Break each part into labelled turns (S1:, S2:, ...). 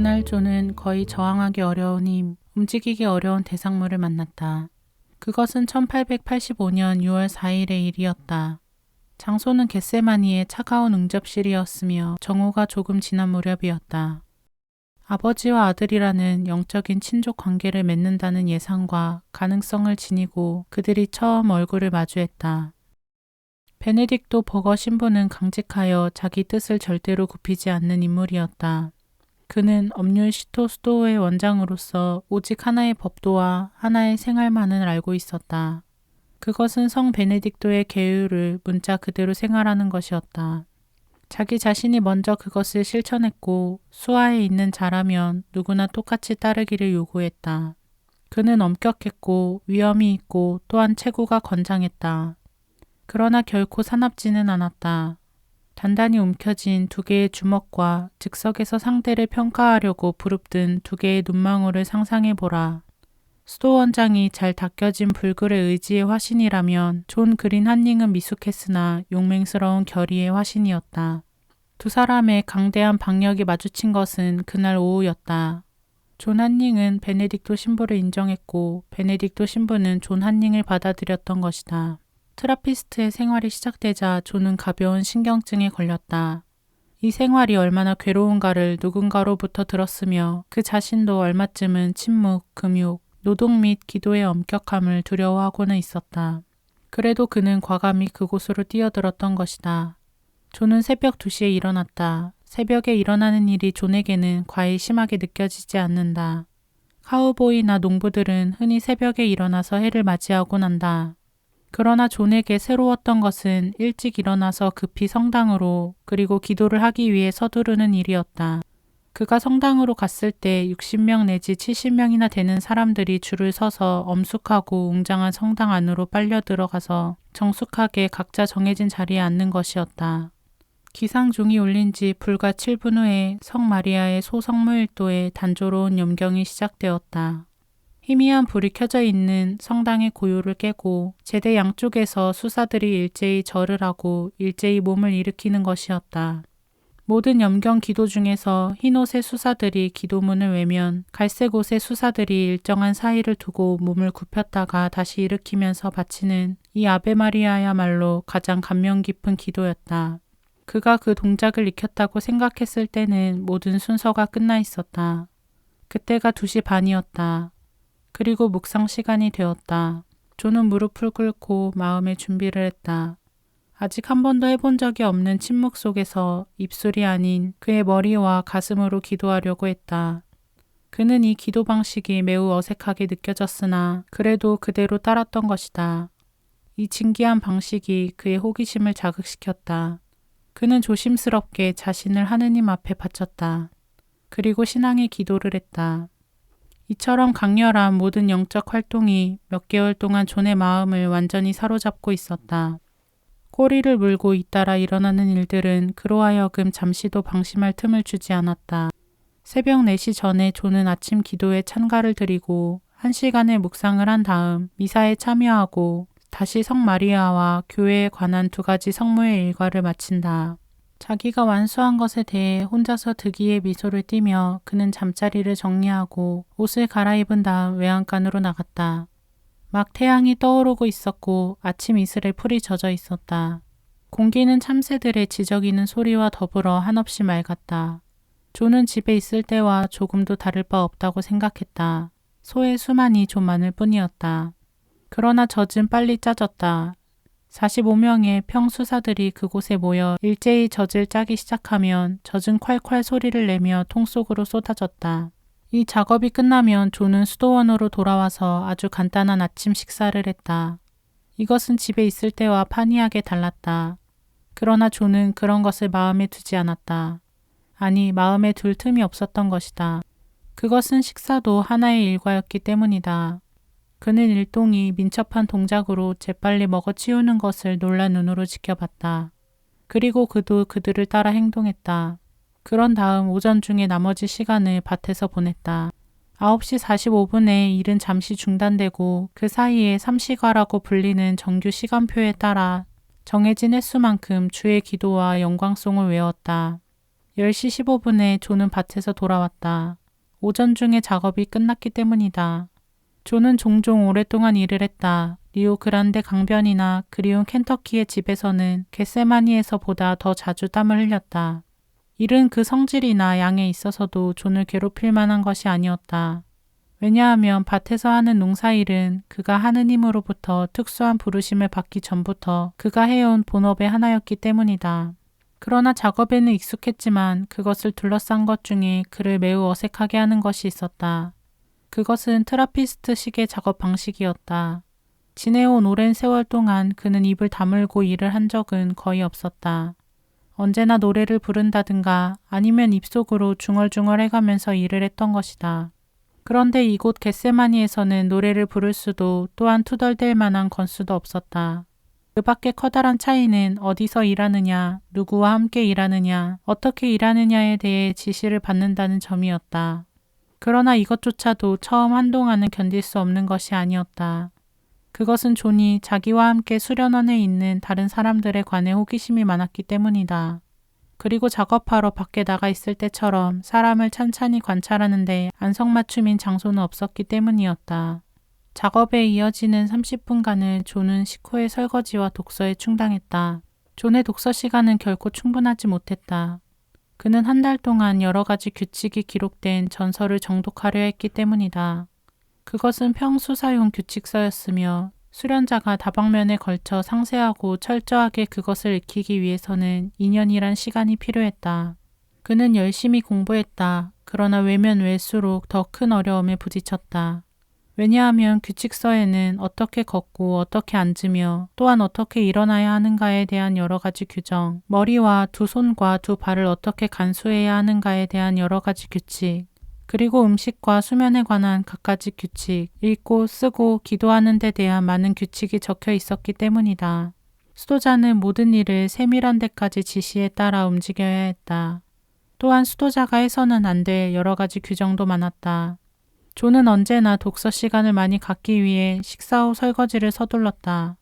S1: 그날 조는 거의 저항하기 어려운 힘, 움직이기 어려운 대상물을 만났다. 그것은 1885년 6월 4일의 일이었다. 장소는 겟세마니의 차가운 응접실이었으며 정오가 조금 지난 무렵이었다. 아버지와 아들이라는 영적인 친족 관계를 맺는다는 예상과 가능성을 지니고 그들이 처음 얼굴을 마주했다. 베네딕토 버거 신부는 강직하여 자기 뜻을 절대로 굽히지 않는 인물이었다. 그는 업률 시토 수도의 원장으로서 오직 하나의 법도와 하나의 생활만을 알고 있었다. 그것은 성 베네딕토의 계율을 문자 그대로 생활하는 것이었다. 자기 자신이 먼저 그것을 실천했고 수하에 있는 자라면 누구나 똑같이 따르기를 요구했다. 그는 엄격했고 위험이 있고 또한 체구가 건장했다. 그러나 결코 사납지는 않았다. 단단히 움켜진 두 개의 주먹과 즉석에서 상대를 평가하려고 부릅뜬 두 개의 눈망울을 상상해보라. 수도원장이 잘 닦여진 불굴의 의지의 화신이라면 존 그린 한닝은 미숙했으나 용맹스러운 결의의 화신이었다. 두 사람의 강대한 박력이 마주친 것은 그날 오후였다. 존 한닝은 베네딕토 신부를 인정했고 베네딕토 신부는 존 한닝을 받아들였던 것이다. 트라피스트의 생활이 시작되자 존은 가벼운 신경증에 걸렸다. 이 생활이 얼마나 괴로운가를 누군가로부터 들었으며 그 자신도 얼마쯤은 침묵, 금욕, 노동 및 기도의 엄격함을 두려워하고는 있었다. 그래도 그는 과감히 그곳으로 뛰어들었던 것이다. 존은 새벽 2시에 일어났다. 새벽에 일어나는 일이 존에게는 과히 심하게 느껴지지 않는다. 카우보이나 농부들은 흔히 새벽에 일어나서 해를 맞이하곤 한다. 그러나 존에게 새로웠던 것은 일찍 일어나서 급히 성당으로 그리고 기도를 하기 위해 서두르는 일이었다. 그가 성당으로 갔을 때 60명 내지 70명이나 되는 사람들이 줄을 서서 엄숙하고 웅장한 성당 안으로 빨려 들어가서 정숙하게 각자 정해진 자리에 앉는 것이었다. 기상종이 울린 지 불과 7분 후에 성 마리아의 소성모일도에 단조로운 염경이 시작되었다. 희미한 불이 켜져 있는 성당의 고요를 깨고 제대 양쪽에서 수사들이 일제히 절을 하고 일제히 몸을 일으키는 것이었다. 모든 염경 기도 중에서 흰옷의 수사들이 기도문을 외면 갈색 옷의 수사들이 일정한 사이를 두고 몸을 굽혔다가 다시 일으키면서 바치는 이 아베 마리아야말로 가장 감명 깊은 기도였다. 그가 그 동작을 익혔다고 생각했을 때는 모든 순서가 끝나 있었다. 그때가 2시 반이었다. 그리고 묵상 시간이 되었다. 존은 무릎을 꿇고 마음의 준비를 했다. 아직 한 번도 해본 적이 없는 침묵 속에서 입술이 아닌 그의 머리와 가슴으로 기도하려고 했다. 그는 이 기도 방식이 매우 어색하게 느껴졌으나 그래도 그대로 따랐던 것이다. 이 진기한 방식이 그의 호기심을 자극시켰다. 그는 조심스럽게 자신을 하느님 앞에 바쳤다. 그리고 신앙의 기도를 했다. 이처럼 강렬한 모든 영적 활동이 몇 개월 동안 존의 마음을 완전히 사로잡고 있었다. 꼬리를 물고 잇따라 일어나는 일들은 그로 하여금 잠시도 방심할 틈을 주지 않았다. 새벽 4시 전에 존은 아침 기도에 찬가를 드리고 1시간의 묵상을 한 다음 미사에 참여하고 다시 성 마리아와 교회에 관한 2가지 성모의 일과를 마친다. 자기가 완수한 것에 대해 혼자서 득이의 미소를 띠며 그는 잠자리를 정리하고 옷을 갈아입은 다음 외양간으로 나갔다. 막 태양이 떠오르고 있었고 아침 이슬에 풀이 젖어 있었다. 공기는 참새들의 지저귀는 소리와 더불어 한없이 맑았다. 존은 집에 있을 때와 조금도 다를 바 없다고 생각했다. 소의 수만이 좀 많을 뿐이었다. 그러나 젖은 빨리 짜졌다. 45명의 평수사들이 그곳에 모여 일제히 젖을 짜기 시작하면 젖은 콸콸 소리를 내며 통 속으로 쏟아졌다. 이 작업이 끝나면 존은 수도원으로 돌아와서 아주 간단한 아침 식사를 했다. 이것은 집에 있을 때와 판이하게 달랐다. 그러나 존은 그런 것을 마음에 두지 않았다. 아니, 마음에 둘 틈이 없었던 것이다. 그것은 식사도 하나의 일과였기 때문이다. 그는 일동이 민첩한 동작으로 재빨리 먹어치우는 것을 놀란 눈으로 지켜봤다. 그리고 그도 그들을 따라 행동했다. 그런 다음 오전 중에 나머지 시간을 밭에서 보냈다. 9시 45분에 일은 잠시 중단되고 그 사이에 삼시가라고 불리는 정규 시간표에 따라 정해진 횟수만큼 주의 기도와 영광송을 외웠다. 10시 15분에 존은 밭에서 돌아왔다. 오전 중에 작업이 끝났기 때문이다. 존은 종종 오랫동안 일을 했다. 리오 그란데 강변이나 그리운 켄터키의 집에서는 겟세마니에서보다 더 자주 땀을 흘렸다. 일은 그 성질이나 양에 있어서도 존을 괴롭힐 만한 것이 아니었다. 왜냐하면 밭에서 하는 농사일은 그가 하느님으로부터 특수한 부르심을 받기 전부터 그가 해온 본업의 하나였기 때문이다. 그러나 작업에는 익숙했지만 그것을 둘러싼 것 중에 그를 매우 어색하게 하는 것이 있었다. 그것은 트라피스트식의 작업 방식이었다. 지내온 오랜 세월 동안 그는 입을 다물고 일을 한 적은 거의 없었다. 언제나 노래를 부른다든가 아니면 입속으로 중얼중얼 해가면서 일을 했던 것이다. 그런데 이곳 겟세마니에서는 노래를 부를 수도 또한 투덜댈 만한 건수도 없었다. 그 밖의 커다란 차이는 어디서 일하느냐, 누구와 함께 일하느냐, 어떻게 일하느냐에 대해 지시를 받는다는 점이었다. 그러나 이것조차도 처음 한동안은 견딜 수 없는 것이 아니었다. 그것은 존이 자기와 함께 수련원에 있는 다른 사람들에 관해 호기심이 많았기 때문이다. 그리고 작업하러 밖에 나가 있을 때처럼 사람을 찬찬히 관찰하는데 안성맞춤인 장소는 없었기 때문이었다. 작업에 이어지는 30분간을 존은 식후의 설거지와 독서에 충당했다. 존의 독서 시간은 결코 충분하지 못했다. 그는 한 달 동안 여러 가지 규칙이 기록된 전서를 정독하려 했기 때문이다. 그것은 평수사용 규칙서였으며 수련자가 다방면에 걸쳐 상세하고 철저하게 그것을 익히기 위해서는 2년이란 시간이 필요했다. 그는 열심히 공부했다. 그러나 외면 외수록 더 큰 어려움에 부딪혔다. 왜냐하면 규칙서에는 어떻게 걷고 어떻게 앉으며 또한 어떻게 일어나야 하는가에 대한 여러 가지 규정, 머리와 두 손과 두 발을 어떻게 간수해야 하는가에 대한 여러 가지 규칙, 그리고 음식과 수면에 관한 갖가지 규칙, 읽고 쓰고 기도하는 데 대한 많은 규칙이 적혀 있었기 때문이다. 수도자는 모든 일을 세밀한 데까지 지시에 따라 움직여야 했다. 또한 수도자가 해서는 안 될 여러 가지 규정도 많았다. 존은 언제나 독서 시간을 많이 갖기 위해 식사 후 설거지를 서둘렀다.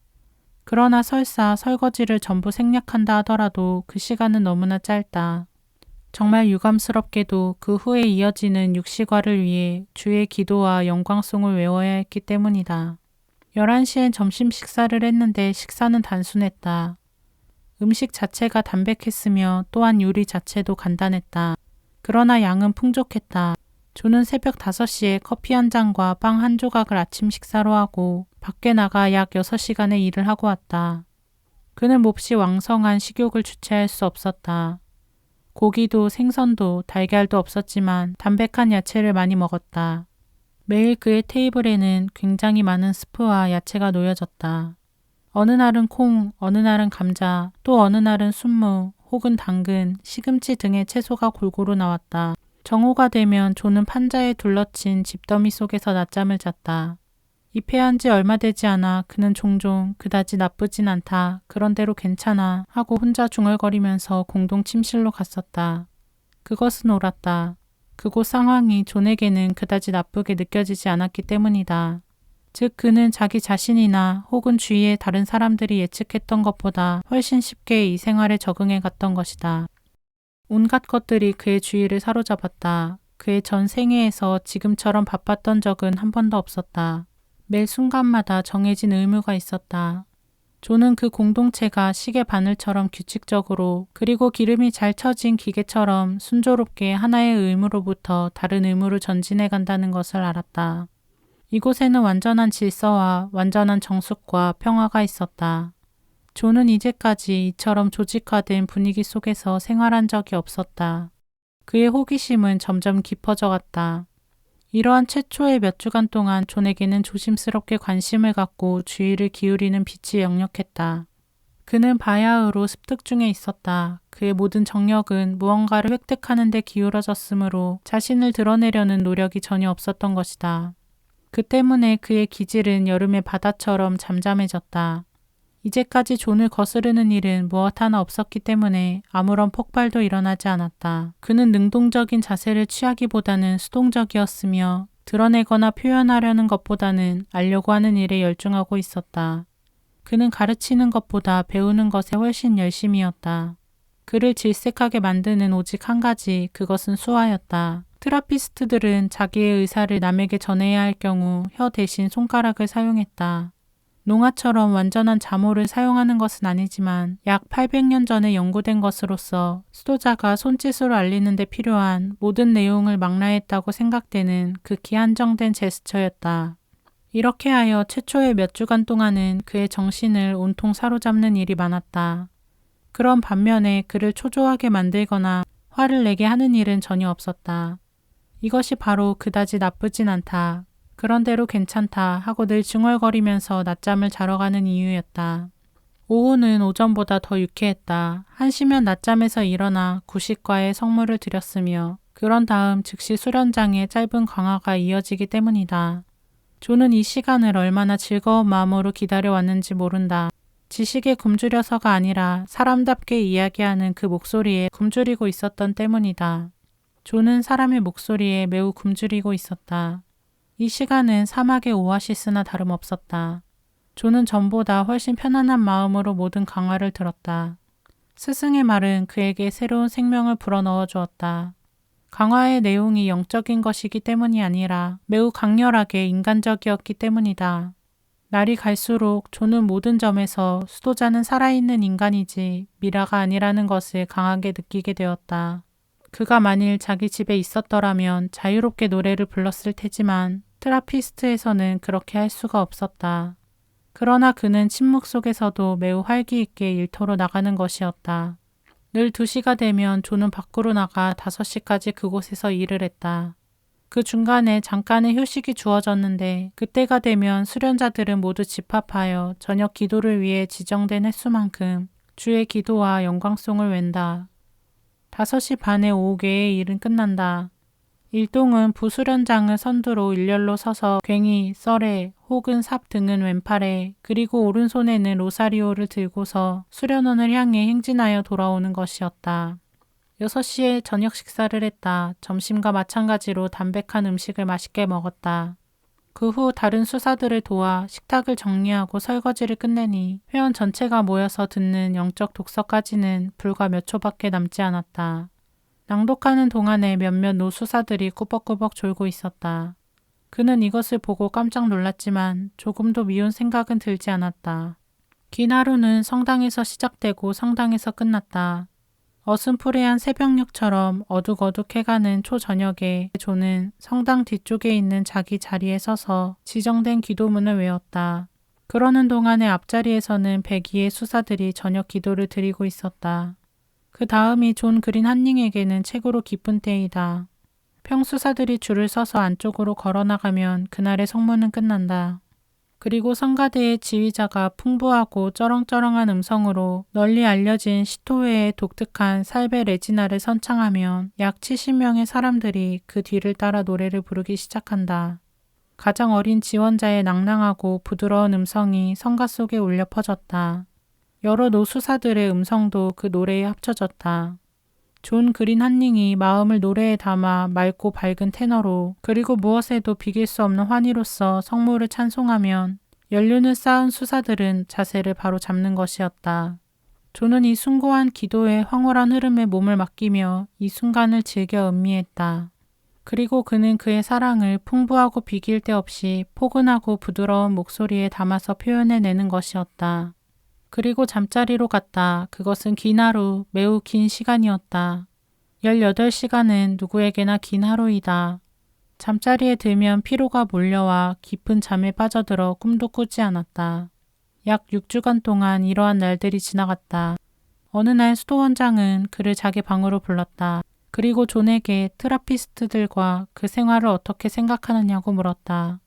S1: 그러나 설사 설거지를 전부 생략한다 하더라도 그 시간은 너무나 짧다. 정말 유감스럽게도 그 후에 이어지는 육시과를 위해 주의 기도와 영광송을 외워야 했기 때문이다. 11시엔 점심 식사를 했는데 식사는 단순했다. 음식 자체가 담백했으며 또한 요리 자체도 간단했다. 그러나 양은 풍족했다. 존은 새벽 5시에 커피 한 잔과 빵 한 조각을 아침 식사로 하고 밖에 나가 약 6시간의 일을 하고 왔다. 그는 몹시 왕성한 식욕을 주체할 수 없었다. 고기도 생선도 달걀도 없었지만 담백한 야채를 많이 먹었다. 매일 그의 테이블에는 굉장히 많은 스프와 야채가 놓여졌다. 어느 날은 콩, 어느 날은 감자, 또 어느 날은 순무, 혹은 당근, 시금치 등의 채소가 골고루 나왔다. 정오가 되면 존은 판자에 둘러친 집더미 속에서 낮잠을 잤다. 입회한 지 얼마 되지 않아 그는 종종 그다지 나쁘진 않다, 그런대로 괜찮아 하고 혼자 중얼거리면서 공동 침실로 갔었다. 그것은 옳았다. 그곳 상황이 존에게는 그다지 나쁘게 느껴지지 않았기 때문이다. 즉 그는 자기 자신이나 혹은 주위의 다른 사람들이 예측했던 것보다 훨씬 쉽게 이 생활에 적응해 갔던 것이다. 온갖 것들이 그의 주의를 사로잡았다. 그의 전 생애에서 지금처럼 바빴던 적은 한 번도 없었다. 매 순간마다 정해진 의무가 있었다. 존은 그 공동체가 시계 바늘처럼 규칙적으로 그리고 기름이 잘 쳐진 기계처럼 순조롭게 하나의 의무로부터 다른 의무로 전진해 간다는 것을 알았다. 이곳에는 완전한 질서와 완전한 정숙과 평화가 있었다. 존은 이제까지 이처럼 조직화된 분위기 속에서 생활한 적이 없었다. 그의 호기심은 점점 깊어져 갔다. 이러한 최초의 몇 주간 동안 존에게는 조심스럽게 관심을 갖고 주의를 기울이는 빛이 역력했다. 그는 바야흐로 습득 중에 있었다. 그의 모든 정력은 무언가를 획득하는 데 기울어졌으므로 자신을 드러내려는 노력이 전혀 없었던 것이다. 그 때문에 그의 기질은 여름의 바다처럼 잠잠해졌다. 이제까지 존을 거스르는 일은 무엇 하나 없었기 때문에 아무런 폭발도 일어나지 않았다. 그는 능동적인 자세를 취하기보다는 수동적이었으며 드러내거나 표현하려는 것보다는 알려고 하는 일에 열중하고 있었다. 그는 가르치는 것보다 배우는 것에 훨씬 열심이었다. 그를 질색하게 만드는 오직 한 가지, 그것은 수화였다. 트라피스트들은 자기의 의사를 남에게 전해야 할 경우 혀 대신 손가락을 사용했다. 농아처럼 완전한 자모를 사용하는 것은 아니지만 약 800년 전에 연구된 것으로서 수도자가 손짓으로 알리는 데 필요한 모든 내용을 망라했다고 생각되는 극히 한정된 제스처였다. 이렇게 하여 최초의 몇 주간 동안은 그의 정신을 온통 사로잡는 일이 많았다. 그런 반면에 그를 초조하게 만들거나 화를 내게 하는 일은 전혀 없었다. 이것이 바로 그다지 나쁘진 않다. 그런대로 괜찮다 하고 늘 중얼거리면서 낮잠을 자러 가는 이유였다. 오후는 오전보다 더 유쾌했다. 한시면 낮잠에서 일어나 구식과의 성물을 들였으며 그런 다음 즉시 수련장의 짧은 강화가 이어지기 때문이다. 존은 이 시간을 얼마나 즐거운 마음으로 기다려왔는지 모른다. 지식에 굶주려서가 아니라 사람답게 이야기하는 그 목소리에 굶주리고 있었던 때문이다. 존은 사람의 목소리에 매우 굶주리고 있었다. 이 시간은 사막의 오아시스나 다름없었다. 존은 전보다 훨씬 편안한 마음으로 모든 강화를 들었다. 스승의 말은 그에게 새로운 생명을 불어넣어 주었다. 강화의 내용이 영적인 것이기 때문이 아니라 매우 강렬하게 인간적이었기 때문이다. 날이 갈수록 존은 모든 점에서 수도자는 살아있는 인간이지 미라가 아니라는 것을 강하게 느끼게 되었다. 그가 만일 자기 집에 있었더라면 자유롭게 노래를 불렀을 테지만 트라피스트에서는 그렇게 할 수가 없었다. 그러나 그는 침묵 속에서도 매우 활기 있게 일터로 나가는 것이었다. 늘 2시가 되면 존은 밖으로 나가 5시까지 그곳에서 일을 했다. 그 중간에 잠깐의 휴식이 주어졌는데 그때가 되면 수련자들은 모두 집합하여 저녁 기도를 위해 지정된 횟수만큼 주의 기도와 영광송을 웬다. 5시 반에 오후계의 일은 끝난다. 일동은 부수련장을 선두로 일렬로 서서 괭이, 썰에 혹은 삽 등은 왼팔에 그리고 오른손에는 로사리오를 들고서 수련원을 향해 행진하여 돌아오는 것이었다. 6시에 저녁 식사를 했다. 점심과 마찬가지로 담백한 음식을 맛있게 먹었다. 그 후 다른 수사들을 도와 식탁을 정리하고 설거지를 끝내니 회원 전체가 모여서 듣는 영적 독서까지는 불과 몇 초밖에 남지 않았다. 낭독하는 동안에 몇몇 노수사들이 꾸벅꾸벅 졸고 있었다. 그는 이것을 보고 깜짝 놀랐지만 조금도 미운 생각은 들지 않았다. 긴 하루는 성당에서 시작되고 성당에서 끝났다. 어슴푸레한 새벽녘처럼 어둑어둑해가는 초저녁에 존은 성당 뒤쪽에 있는 자기 자리에 서서 지정된 기도문을 외웠다. 그러는 동안에 앞자리에서는 102의 수사들이 저녁 기도를 드리고 있었다. 그 다음이 존 그린 한닝에게는 최고로 기쁜 때이다. 평수사들이 줄을 서서 안쪽으로 걸어나가면 그날의 성문은 끝난다. 그리고 성가대의 지휘자가 풍부하고 쩌렁쩌렁한 음성으로 널리 알려진 시토웨의 독특한 살베 레지나를 선창하면 약 70명의 사람들이 그 뒤를 따라 노래를 부르기 시작한다. 가장 어린 지원자의 낭낭하고 부드러운 음성이 성가 속에 울려 퍼졌다. 여러 노수사들의 음성도 그 노래에 합쳐졌다. 존 그린 한닝이 마음을 노래에 담아 맑고 밝은 테너로 그리고 무엇에도 비길 수 없는 환희로서 성모를 찬송하면 연륜을 쌓은 수사들은 자세를 바로 잡는 것이었다. 존은 이 숭고한 기도의 황홀한 흐름에 몸을 맡기며 이 순간을 즐겨 음미했다. 그리고 그는 그의 사랑을 풍부하고 비길 데 없이 포근하고 부드러운 목소리에 담아서 표현해내는 것이었다. 그리고 잠자리로 갔다. 그것은 긴 하루, 매우 긴 시간이었다. 18시간은 누구에게나 긴 하루이다. 잠자리에 들면 피로가 몰려와 깊은 잠에 빠져들어 꿈도 꾸지 않았다. 약 6주간 동안 이러한 날들이 지나갔다. 어느 날 수도원장은 그를 자기 방으로 불렀다. 그리고 존에게 트라피스트들과 그 생활을 어떻게 생각하느냐고 물었다.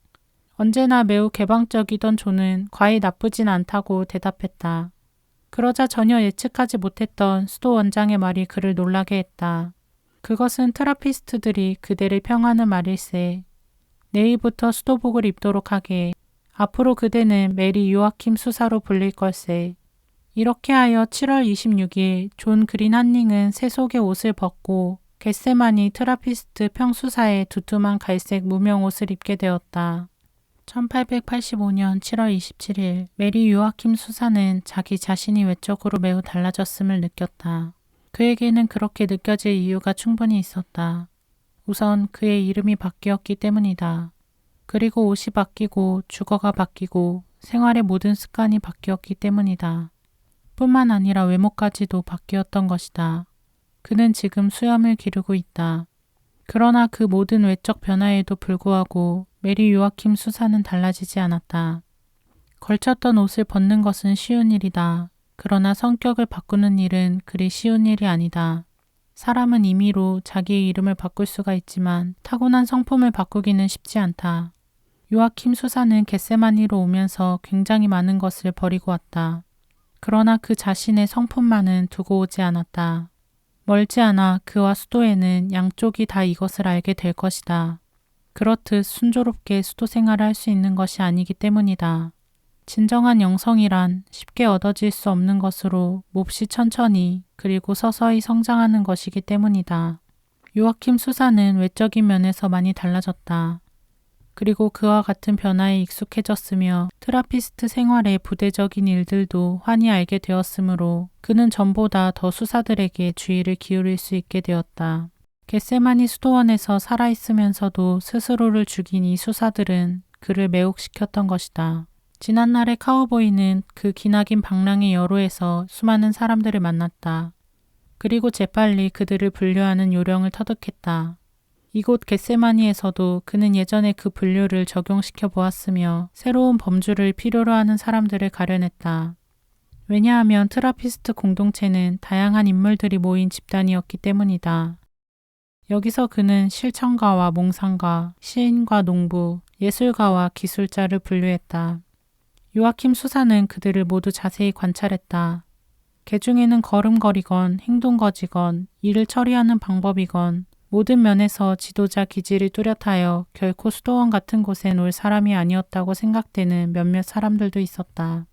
S1: 언제나 매우 개방적이던 존은 과히 나쁘진 않다고 대답했다. 그러자 전혀 예측하지 못했던 수도 원장의 말이 그를 놀라게 했다. 그것은 트라피스트들이 그대를 평하는 말일세. 내일부터 수도복을 입도록 하게. 앞으로 그대는 메리 요아킴 수사로 불릴 걸세. 이렇게 하여 7월 26일 존 그린 한닝은 세속의 옷을 벗고 겟세마니 트라피스트 평수사의 두툼한 갈색 무명 옷을 입게 되었다. 1885년 7월 27일 메리 요아킴 수사는 자기 자신이 외적으로 매우 달라졌음을 느꼈다. 그에게는 그렇게 느껴질 이유가 충분히 있었다. 우선 그의 이름이 바뀌었기 때문이다. 그리고 옷이 바뀌고 주거가 바뀌고 생활의 모든 습관이 바뀌었기 때문이다. 뿐만 아니라 외모까지도 바뀌었던 것이다. 그는 지금 수염을 기르고 있다. 그러나 그 모든 외적 변화에도 불구하고 메리 요아킴 수사는 달라지지 않았다. 걸쳤던 옷을 벗는 것은 쉬운 일이다. 그러나 성격을 바꾸는 일은 그리 쉬운 일이 아니다. 사람은 임의로 자기의 이름을 바꿀 수가 있지만 타고난 성품을 바꾸기는 쉽지 않다. 요아킴 수사는 겟세마니로 오면서 굉장히 많은 것을 버리고 왔다. 그러나 그 자신의 성품만은 두고 오지 않았다. 멀지 않아 그와 수도에는 양쪽이 다 이것을 알게 될 것이다. 그렇듯 순조롭게 수도 생활을 할 수 있는 것이 아니기 때문이다. 진정한 영성이란 쉽게 얻어질 수 없는 것으로 몹시 천천히 그리고 서서히 성장하는 것이기 때문이다. 요아킴 수사는 외적인 면에서 많이 달라졌다. 그리고 그와 같은 변화에 익숙해졌으며 트라피스트 생활의 부대적인 일들도 환히 알게 되었으므로 그는 전보다 더 수사들에게 주의를 기울일 수 있게 되었다. 겟세마니 수도원에서 살아있으면서도 스스로를 죽인 이 수사들은 그를 매혹시켰던 것이다. 지난날의 카우보이는 그 기나긴 방랑의 여로에서 수많은 사람들을 만났다. 그리고 재빨리 그들을 분류하는 요령을 터득했다. 이곳 겟세마니에서도 그는 예전에 그 분류를 적용시켜 보았으며 새로운 범주를 필요로 하는 사람들을 가려냈다. 왜냐하면 트라피스트 공동체는 다양한 인물들이 모인 집단이었기 때문이다. 여기서 그는 실천가와 몽상가, 시인과 농부, 예술가와 기술자를 분류했다. 요아킴 수사는 그들을 모두 자세히 관찰했다. 개 중에는 걸음걸이건 행동거지건 일을 처리하는 방법이건 모든 면에서 지도자 기질이 뚜렷하여 결코 수도원 같은 곳에 놀 사람이 아니었다고 생각되는 몇몇 사람들도 있었다.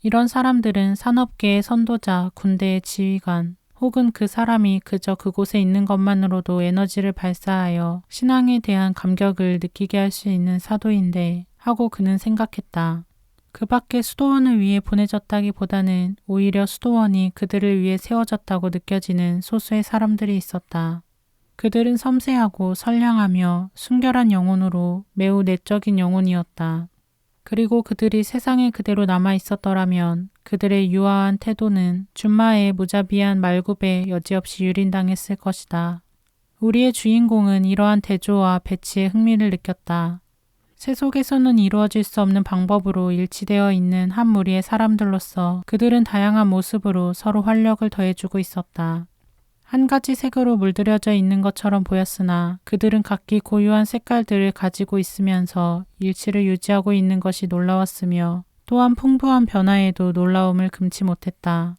S1: 이런 사람들은 산업계의 선도자, 군대의 지휘관, 혹은 그 사람이 그저 그곳에 있는 것만으로도 에너지를 발사하여 신앙에 대한 감격을 느끼게 할 수 있는 사도인데 하고 그는 생각했다. 그 밖에 수도원을 위해 보내졌다기보다는 오히려 수도원이 그들을 위해 세워졌다고 느껴지는 소수의 사람들이 있었다. 그들은 섬세하고 선량하며 순결한 영혼으로 매우 내적인 영혼이었다. 그리고 그들이 세상에 그대로 남아 있었더라면 그들의 유아한 태도는 준마의 무자비한 말굽에 여지없이 유린당했을 것이다. 우리의 주인공은 이러한 대조와 배치에 흥미를 느꼈다. 세속에서는 이루어질 수 없는 방법으로 일치되어 있는 한 무리의 사람들로서 그들은 다양한 모습으로 서로 활력을 더해주고 있었다. 한 가지 색으로 물들여져 있는 것처럼 보였으나 그들은 각기 고유한 색깔들을 가지고 있으면서 일치를 유지하고 있는 것이 놀라웠으며 또한 풍부한 변화에도 놀라움을 금치 못했다.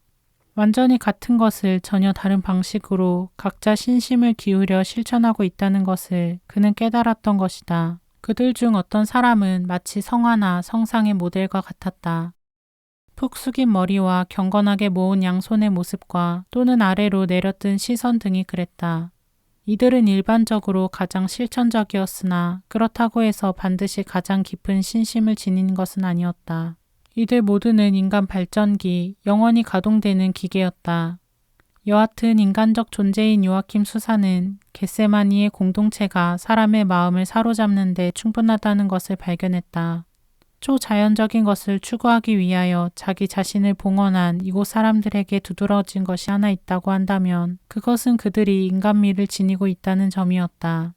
S1: 완전히 같은 것을 전혀 다른 방식으로 각자 신심을 기울여 실천하고 있다는 것을 그는 깨달았던 것이다. 그들 중 어떤 사람은 마치 성화나 성상의 모델과 같았다. 푹 숙인 머리와 경건하게 모은 양손의 모습과 또는 아래로 내려뜬 시선 등이 그랬다. 이들은 일반적으로 가장 실천적이었으나 그렇다고 해서 반드시 가장 깊은 신심을 지닌 것은 아니었다. 이들 모두는 인간 발전기, 영원히 가동되는 기계였다. 여하튼 인간적 존재인 요아킴 수사는 겟세마니의 공동체가 사람의 마음을 사로잡는 데 충분하다는 것을 발견했다. 초자연적인 것을 추구하기 위하여 자기 자신을 봉헌한 이곳 사람들에게 두드러진 것이 하나 있다고 한다면 그것은 그들이 인간미를 지니고 있다는 점이었다.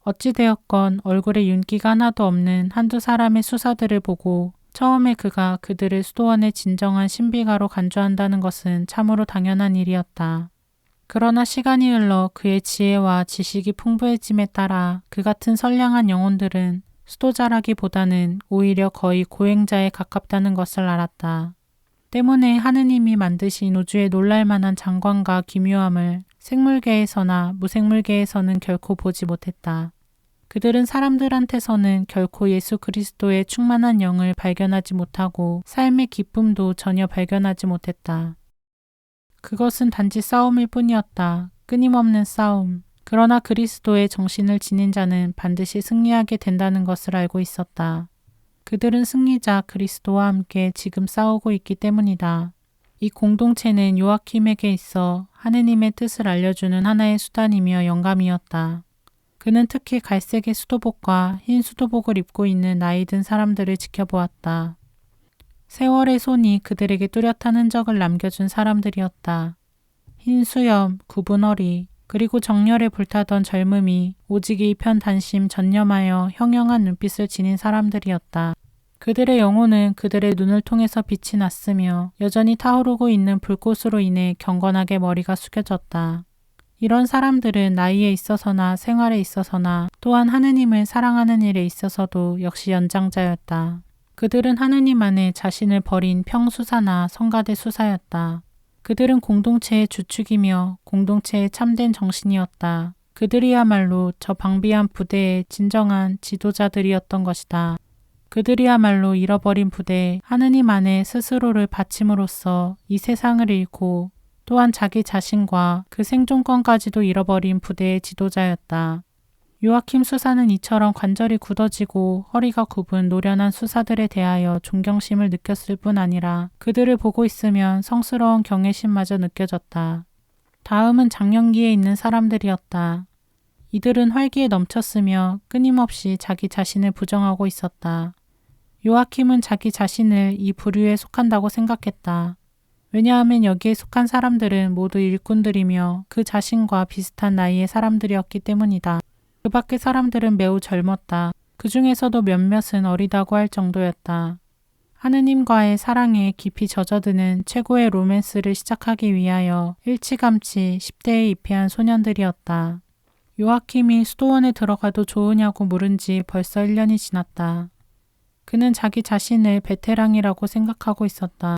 S1: 어찌되었건 얼굴에 윤기가 하나도 없는 한두 사람의 수사들을 보고 처음에 그가 그들을 수도원의 진정한 신비가로 간주한다는 것은 참으로 당연한 일이었다. 그러나 시간이 흘러 그의 지혜와 지식이 풍부해짐에 따라 그 같은 선량한 영혼들은 수도자라기보다는 오히려 거의 고행자에 가깝다는 것을 알았다. 때문에 하느님이 만드신 우주의 놀랄만한 장관과 기묘함을 생물계에서나 무생물계에서는 결코 보지 못했다. 그들은 사람들한테서는 결코 예수 그리스도의 충만한 영을 발견하지 못하고 삶의 기쁨도 전혀 발견하지 못했다. 그것은 단지 싸움일 뿐이었다. 끊임없는 싸움. 그러나 그리스도의 정신을 지닌 자는 반드시 승리하게 된다는 것을 알고 있었다. 그들은 승리자 그리스도와 함께 지금 싸우고 있기 때문이다. 이 공동체는 요아킴에게 있어 하느님의 뜻을 알려주는 하나의 수단이며 영감이었다. 그는 특히 갈색의 수도복과 흰 수도복을 입고 있는 나이 든 사람들을 지켜보았다. 세월의 손이 그들에게 뚜렷한 흔적을 남겨준 사람들이었다. 흰 수염, 굽은 허리, 그리고 정열에 불타던 젊음이 오직이 편단심 전념하여 형형한 눈빛을 지닌 사람들이었다. 그들의 영혼은 그들의 눈을 통해서 빛이 났으며 여전히 타오르고 있는 불꽃으로 인해 경건하게 머리가 숙여졌다. 이런 사람들은 나이에 있어서나 생활에 있어서나 또한 하느님을 사랑하는 일에 있어서도 역시 연장자였다. 그들은 하느님 안에 자신을 버린 평수사나 성가대 수사였다. 그들은 공동체의 주축이며 공동체의 참된 정신이었다. 그들이야말로 저 방비한 부대의 진정한 지도자들이었던 것이다. 그들이야말로 잃어버린 부대, 하느님 안에 스스로를 바침으로써 이 세상을 잃고 또한 자기 자신과 그 생존권까지도 잃어버린 부대의 지도자였다. 요아킴 수사는 이처럼 관절이 굳어지고 허리가 굽은 노련한 수사들에 대하여 존경심을 느꼈을 뿐 아니라 그들을 보고 있으면 성스러운 경외심마저 느껴졌다. 다음은 장년기에 있는 사람들이었다. 이들은 활기에 넘쳤으며 끊임없이 자기 자신을 부정하고 있었다. 요아킴은 자기 자신을 이 부류에 속한다고 생각했다. 왜냐하면 여기에 속한 사람들은 모두 일꾼들이며 그 자신과 비슷한 나이의 사람들이었기 때문이다. 그 밖의 사람들은 매우 젊었다. 그 중에서도 몇몇은 어리다고 할 정도였다. 하느님과의 사랑에 깊이 젖어드는 최고의 로맨스를 시작하기 위하여 일찌감치 10대에 입회한 소년들이었다. 요아킴이 수도원에 들어가도 좋으냐고 물은 지 벌써 1년이 지났다. 그는 자기 자신을 베테랑이라고 생각하고 있었다.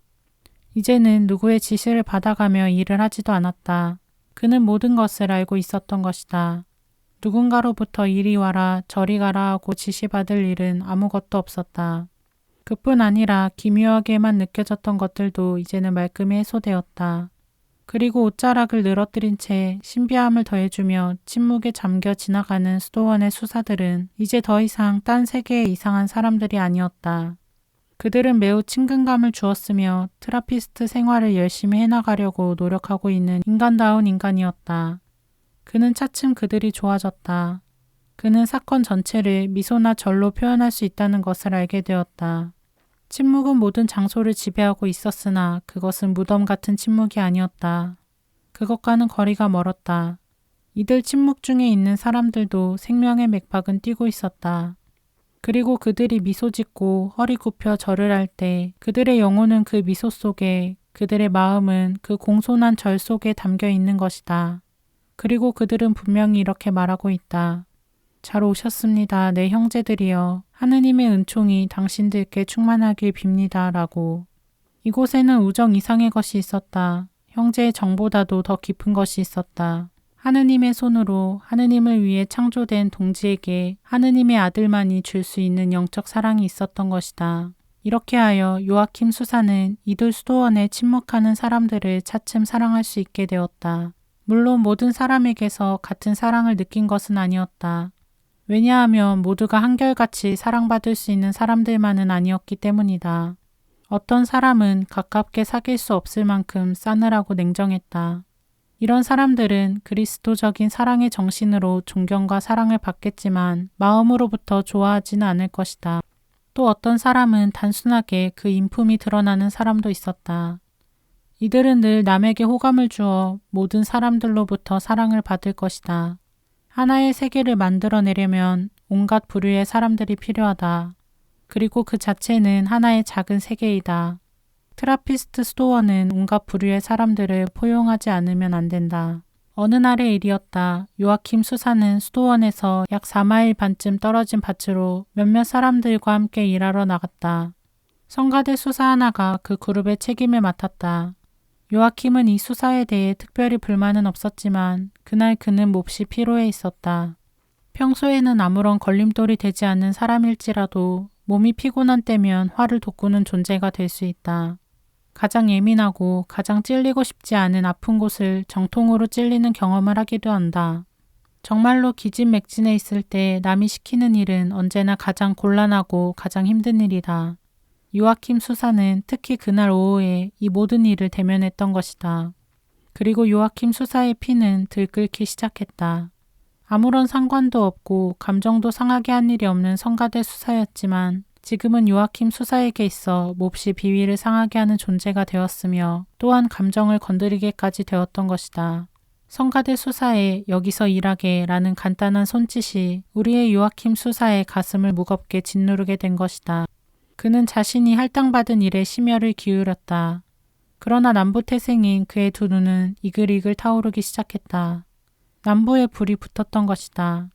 S1: 이제는 누구의 지시를 받아가며 일을 하지도 않았다. 그는 모든 것을 알고 있었던 것이다. 누군가로부터 이리 와라 저리 가라 하고 지시받을 일은 아무것도 없었다. 그뿐 아니라 기묘하게만 느껴졌던 것들도 이제는 말끔히 해소되었다. 그리고 옷자락을 늘어뜨린 채 신비함을 더해주며 침묵에 잠겨 지나가는 수도원의 수사들은 이제 더 이상 딴 세계의 이상한 사람들이 아니었다. 그들은 매우 친근감을 주었으며 트라피스트 생활을 열심히 해나가려고 노력하고 있는 인간다운 인간이었다. 그는 차츰 그들이 좋아졌다. 그는 사건 전체를 미소나 절로 표현할 수 있다는 것을 알게 되었다. 침묵은 모든 장소를 지배하고 있었으나 그것은 무덤 같은 침묵이 아니었다. 그것과는 거리가 멀었다. 이들 침묵 중에 있는 사람들도 생명의 맥박은 뛰고 있었다. 그리고 그들이 미소 짓고 허리 굽혀 절을 할 때 그들의 영혼은 그 미소 속에, 그들의 마음은 그 공손한 절 속에 담겨 있는 것이다. 그리고 그들은 분명히 이렇게 말하고 있다. 잘 오셨습니다. 내 형제들이여. 하느님의 은총이 당신들께 충만하길 빕니다. 라고. 이곳에는 우정 이상의 것이 있었다. 형제의 정보다도 더 깊은 것이 있었다. 하느님의 손으로 하느님을 위해 창조된 동지에게 하느님의 아들만이 줄 수 있는 영적 사랑이 있었던 것이다. 이렇게 하여 요아킴 수사는 이들 수도원에 침묵하는 사람들을 차츰 사랑할 수 있게 되었다. 물론 모든 사람에게서 같은 사랑을 느낀 것은 아니었다. 왜냐하면 모두가 한결같이 사랑받을 수 있는 사람들만은 아니었기 때문이다. 어떤 사람은 가깝게 사귈 수 없을 만큼 싸늘하고 냉정했다. 이런 사람들은 그리스도적인 사랑의 정신으로 존경과 사랑을 받겠지만 마음으로부터 좋아하지는 않을 것이다. 또 어떤 사람은 단순하게 그 인품이 드러나는 사람도 있었다. 이들은 늘 남에게 호감을 주어 모든 사람들로부터 사랑을 받을 것이다. 하나의 세계를 만들어내려면 온갖 부류의 사람들이 필요하다. 그리고 그 자체는 하나의 작은 세계이다. 트라피스트 수도원은 온갖 부류의 사람들을 포용하지 않으면 안 된다. 어느 날의 일이었다. 요아킴 수사는 수도원에서 약 4마일 반쯤 떨어진 밭으로 몇몇 사람들과 함께 일하러 나갔다. 성가대 수사 하나가 그 그룹의 책임을 맡았다. 요아킴은 이 수사에 대해 특별히 불만은 없었지만 그날 그는 몹시 피로해 있었다. 평소에는 아무런 걸림돌이 되지 않는 사람일지라도 몸이 피곤한 때면 화를 돋구는 존재가 될 수 있다. 가장 예민하고 가장 찔리고 싶지 않은 아픈 곳을 정통으로 찔리는 경험을 하기도 한다. 정말로 기진맥진해 있을 때 남이 시키는 일은 언제나 가장 곤란하고 가장 힘든 일이다. 요아킴 수사는 특히 그날 오후에 이 모든 일을 대면했던 것이다. 그리고 요아킴 수사의 피는 들끓기 시작했다. 아무런 상관도 없고 감정도 상하게 한 일이 없는 성가대 수사였지만 지금은 요아킴 수사에게 있어 몹시 비위를 상하게 하는 존재가 되었으며 또한 감정을 건드리게까지 되었던 것이다. 성가대 수사에 여기서 일하게 라는 간단한 손짓이 우리의 요아킴 수사의 가슴을 무겁게 짓누르게 된 것이다. 그는 자신이 할당받은 일에 심혈을 기울였다. 그러나 남부태생인 그의 두 눈은 이글이글 타오르기 시작했다. 남부에 불이 붙었던 것이다.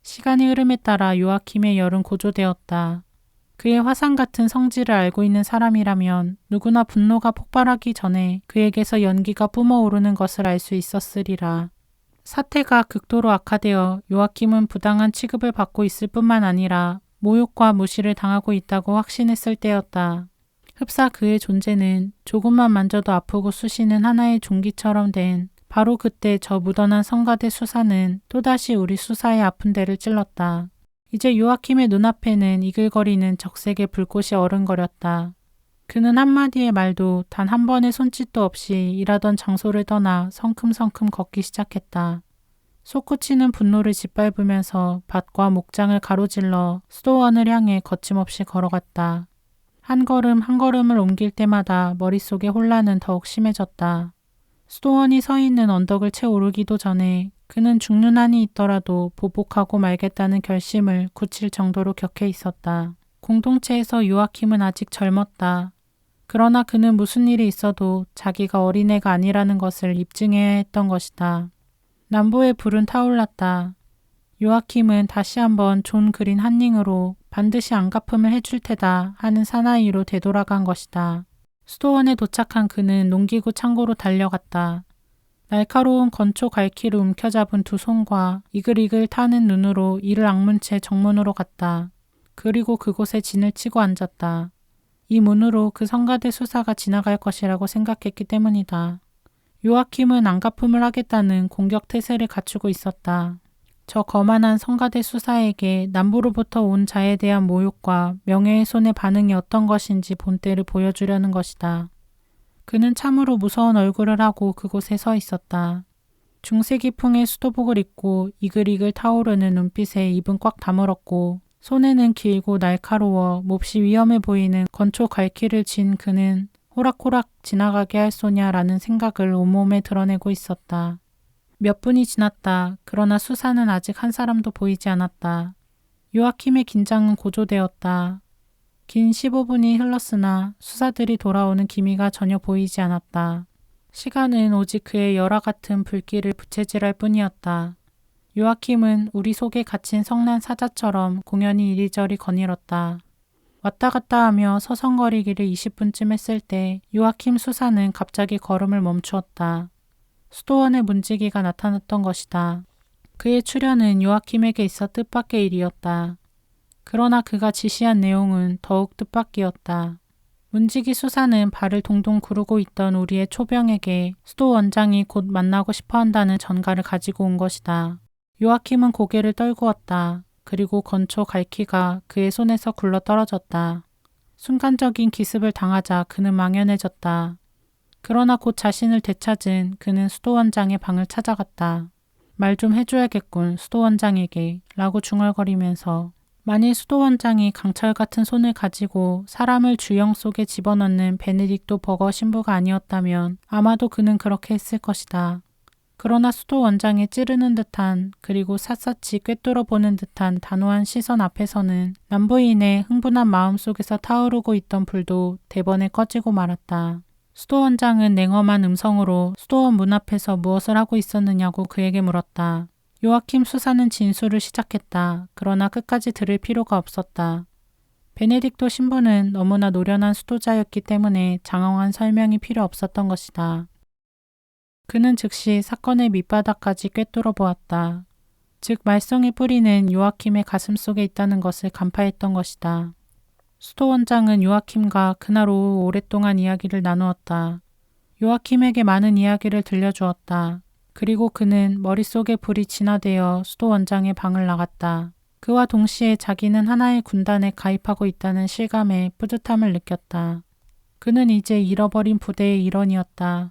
S1: 시간의 흐름에 따라 요아킴의 열은 고조되었다. 그의 화산 같은 성질을 알고 있는 사람이라면 누구나 분노가 폭발하기 전에 그에게서 연기가 뿜어오르는 것을 알 수 있었으리라. 사태가 극도로 악화되어 요아킴은 부당한 취급을 받고 있을 뿐만 아니라 모욕과 무시를 당하고 있다고 확신했을 때였다. 흡사 그의 존재는 조금만 만져도 아프고 쑤시는 하나의 종기처럼 된 바로 그때 저 묻어난 성가대 수사는 또다시 우리 수사의 아픈 데를 찔렀다. 이제 요아킴의 눈앞에는 이글거리는 적색의 불꽃이 어른거렸다. 그는 한마디의 말도 단 한 번의 손짓도 없이 일하던 장소를 떠나 성큼성큼 걷기 시작했다. 솟구치는 분노를 짓밟으면서 밭과 목장을 가로질러 수도원을 향해 거침없이 걸어갔다. 한 걸음 한 걸음을 옮길 때마다 머릿속의 혼란은 더욱 심해졌다. 수도원이 서 있는 언덕을 채 오르기도 전에 그는 죽는 한이 있더라도 보복하고 말겠다는 결심을 굳힐 정도로 격해 있었다. 공동체에서 요아킴은 아직 젊었다. 그러나 그는 무슨 일이 있어도 자기가 어린애가 아니라는 것을 입증해야 했던 것이다. 남부의 불은 타올랐다. 요아킴은 다시 한번 존 그린 한닝으로 반드시 안갚음을 해줄 테다 하는 사나이로 되돌아간 것이다. 수도원에 도착한 그는 농기구 창고로 달려갔다. 날카로운 건초 갈퀴를 움켜잡은 두 손과 이글이글 타는 눈으로 이를 악문 채 정문으로 갔다. 그리고 그곳에 진을 치고 앉았다. 이 문으로 그 성가대 수사가 지나갈 것이라고 생각했기 때문이다. 요아킴은 안갚음을 하겠다는 공격 태세를 갖추고 있었다. 저 거만한 성가대 수사에게 남부로부터 온 자에 대한 모욕과 명예훼손의 반응이 어떤 것인지 본때를 보여주려는 것이다. 그는 참으로 무서운 얼굴을 하고 그곳에 서 있었다. 중세기풍의 수도복을 입고 이글이글 타오르는 눈빛에 입은 꽉 다물었고 손에는 길고 날카로워 몹시 위험해 보이는 건초 갈퀴를 쥔 그는 호락호락 지나가게 할 소냐라는 생각을 온몸에 드러내고 있었다. 몇 분이 지났다. 그러나 수사는 아직 한 사람도 보이지 않았다. 요아킴의 긴장은 고조되었다. 긴 15분이 흘렀으나 수사들이 돌아오는 기미가 전혀 보이지 않았다. 시간은 오직 그의 열화 같은 불길을 부채질할 뿐이었다. 요아킴은 우리 속에 갇힌 성난 사자처럼 공연히 이리저리 거닐었다. 왔다 갔다 하며 서성거리기를 20분쯤 했을 때 요아킴 수사는 갑자기 걸음을 멈추었다. 수도원의 문지기가 나타났던 것이다. 그의 출현은 요아킴에게 있어 뜻밖의 일이었다. 그러나 그가 지시한 내용은 더욱 뜻밖이었다. 문지기 수사는 발을 동동 구르고 있던 우리의 초병에게 수도 원장이 곧 만나고 싶어 한다는 전가를 가지고 온 것이다. 요아킴은 고개를 떨구었다. 그리고 건초 갈퀴가 그의 손에서 굴러 떨어졌다. 순간적인 기습을 당하자 그는 망연해졌다. 그러나 곧 자신을 되찾은 그는 수도원장의 방을 찾아갔다. 말 좀 해줘야겠군 수도원장에게 라고 중얼거리면서 만일 수도원장이 강철 같은 손을 가지고 사람을 주영 속에 집어넣는 베네딕토 버거 신부가 아니었다면 아마도 그는 그렇게 했을 것이다. 그러나 수도원장의 찌르는 듯한 그리고 샅샅이 꿰뚫어보는 듯한 단호한 시선 앞에서는 남부인의 흥분한 마음 속에서 타오르고 있던 불도 대번에 꺼지고 말았다. 수도원장은 냉엄한 음성으로 수도원 문 앞에서 무엇을 하고 있었느냐고 그에게 물었다. 요아킴 수사는 진술을 시작했다. 그러나 끝까지 들을 필요가 없었다. 베네딕토 신부는 너무나 노련한 수도자였기 때문에 장황한 설명이 필요 없었던 것이다. 그는 즉시 사건의 밑바닥까지 꿰뚫어 보았다. 즉 말썽의 뿌리는 요아킴의 가슴 속에 있다는 것을 간파했던 것이다. 수도원장은 요아킴과 그날 오후 오랫동안 이야기를 나누었다. 요아킴에게 많은 이야기를 들려주었다. 그리고 그는 머릿속의 불이 진화되어 수도원장의 방을 나갔다. 그와 동시에 자기는 하나의 군단에 가입하고 있다는 실감에 뿌듯함을 느꼈다. 그는 이제 잃어버린 부대의 일원이었다.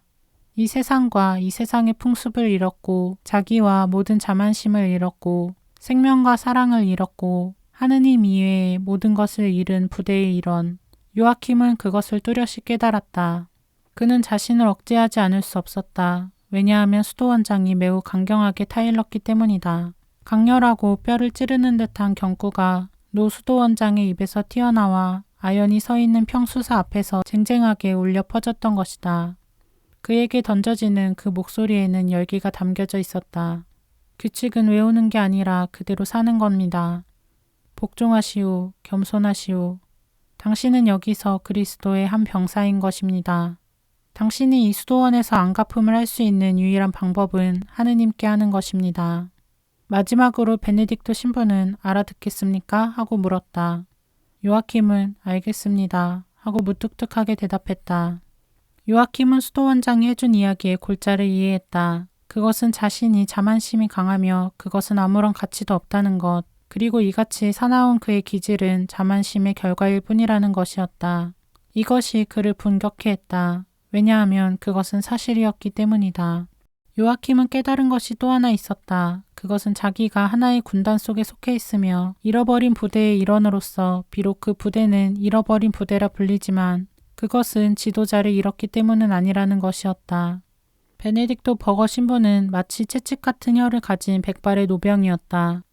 S1: 이 세상과 이 세상의 풍습을 잃었고 자기와 모든 자만심을 잃었고 생명과 사랑을 잃었고 하느님 이외의 모든 것을 잃은 부대의 일원. 요아킴은 그것을 뚜렷이 깨달았다. 그는 자신을 억제하지 않을 수 없었다. 왜냐하면 수도원장이 매우 강경하게 타일렀기 때문이다. 강렬하고 뼈를 찌르는 듯한 경구가 노 수도원장의 입에서 튀어나와 아연이 서 있는 평수사 앞에서 쟁쟁하게 울려 퍼졌던 것이다. 그에게 던져지는 그 목소리에는 열기가 담겨져 있었다. 규칙은 외우는 게 아니라 그대로 사는 겁니다. 복종하시오, 겸손하시오. 당신은 여기서 그리스도의 한 병사인 것입니다. 당신이 이 수도원에서 안갚음을 할 수 있는 유일한 방법은 하느님께 하는 것입니다. 마지막으로 베네딕토 신부는 알아듣겠습니까? 하고 물었다. 요아킴은 알겠습니다. 하고 무뚝뚝하게 대답했다. 요아킴은 수도원장이 해준 이야기의 골자를 이해했다. 그것은 자신이 자만심이 강하며 그것은 아무런 가치도 없다는 것, 그리고 이같이 사나운 그의 기질은 자만심의 결과일 뿐이라는 것이었다. 이것이 그를 분격해 했다. 왜냐하면 그것은 사실이었기 때문이다. 요아킴은 깨달은 것이 또 하나 있었다. 그것은 자기가 하나의 군단 속에 속해 있으며 잃어버린 부대의 일원으로서 비록 그 부대는 잃어버린 부대라 불리지만 그것은 지도자를 잃었기 때문은 아니라는 것이었다. 베네딕토 버거 신부는 마치 채찍 같은 혀를 가진 백발의 노병이었다.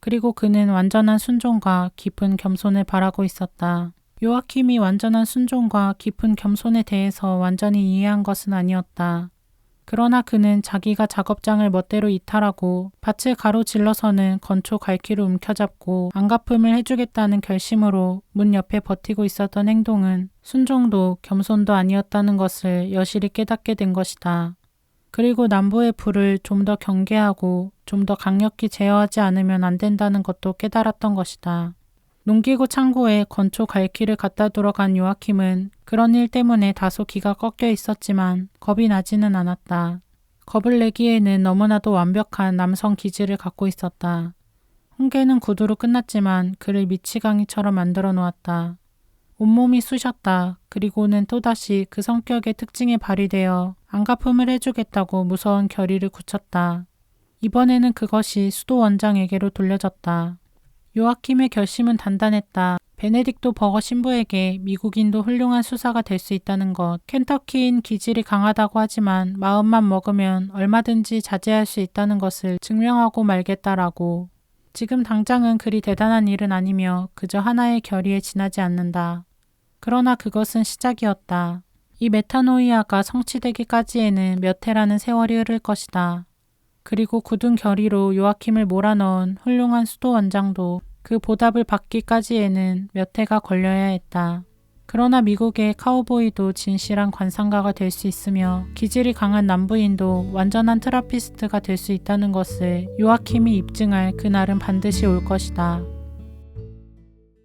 S1: 그리고 그는 완전한 순종과 깊은 겸손을 바라고 있었다. 요아킴이 완전한 순종과 깊은 겸손에 대해서 완전히 이해한 것은 아니었다. 그러나 그는 자기가 작업장을 멋대로 이탈하고 밭을 가로질러서는 건초 갈퀴로 움켜잡고 안갚음을 해주겠다는 결심으로 문 옆에 버티고 있었던 행동은 순종도 겸손도 아니었다는 것을 여실히 깨닫게 된 것이다. 그리고 남부의 불을 좀 더 경계하고 좀 더 강력히 제어하지 않으면 안 된다는 것도 깨달았던 것이다. 농기구 창고에 건초 갈퀴를 갖다 두러 간 요아킴은 그런 일 때문에 다소 기가 꺾여 있었지만 겁이 나지는 않았다. 겁을 내기에는 너무나도 완벽한 남성 기질을 갖고 있었다. 훈계는 구두로 끝났지만 그를 미치광이처럼 만들어 놓았다. 온몸이 쑤셨다. 그리고는 또다시 그 성격의 특징에 발휘되어 안갚음을 해주겠다고 무서운 결의를 굳혔다. 이번에는 그것이 수도원장에게로 돌려졌다. 요아킴의 결심은 단단했다. 베네딕토 버거 신부에게 미국인도 훌륭한 수사가 될 수 있다는 것, 켄터키인 기질이 강하다고 하지만 마음만 먹으면 얼마든지 자제할 수 있다는 것을 증명하고 말겠다라고. 지금 당장은 그리 대단한 일은 아니며 그저 하나의 결의에 지나지 않는다. 그러나 그것은 시작이었다. 이 메타노이아가 성취되기까지에는 몇 해라는 세월이 흐를 것이다. 그리고 굳은 결의로 요아킴을 몰아넣은 훌륭한 수도원장도 그 보답을 받기까지에는 몇 해가 걸려야 했다. 그러나 미국의 카우보이도 진실한 관상가가 될 수 있으며 기질이 강한 남부인도 완전한 트라피스트가 될 수 있다는 것을 요아킴이 입증할 그날은 반드시 올 것이다.